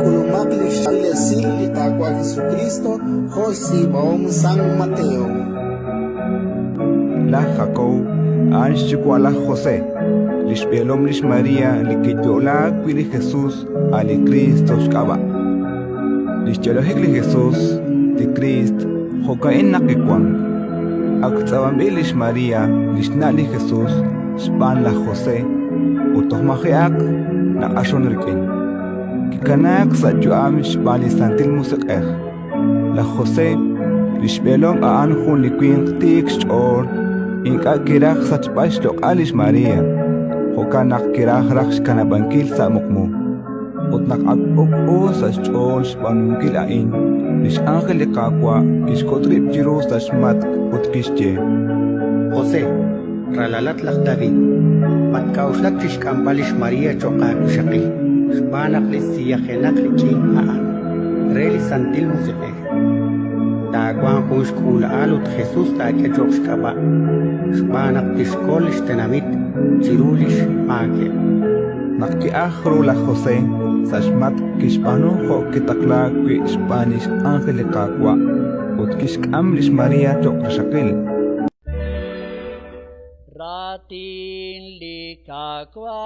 Kulumakli shale sili takwa Jesucristo, Josi baom San Mateo. La Jacob, Anshikwa la José, Lishbielom Lish María, Likitola Quili Jesús, Ali Cristo Shkaba. Lishcholohik li Jesús, Di Christ, Jokain Nakikwan. Aktsabambi Lish María, Lishnali Jesús, Shban la José, Utohmahiak, na Ashon Rikin. Kikanak sa Juam Shban Santil Musekeh. La José, Lishbielom Aanjun Liquin Tik Shor. Inka kirach sa chpash lok alish Maria. Hokanak kirach raksh kanabankil sa mukmo. Utnak agpok sa chol shpanungkil ain. Lish angel likakwa kishkotrip jiro sa shmat utkishje. José, ralalat lak David. Matkauslak tishkambalish Maria chokak shakil. Shpanak lisiyakenak likin aan. Reli santil musipeh. Taguan hush kul alut Jesús ta que chokshkaba. Shbanak tishkolish tenamit chirulish make. Nakki ahro la José, sashmat kishpano ho kitakla ki Spanish angelikakwa. Ut kishkamlish Maria chokrashakil. Ratin likakwa.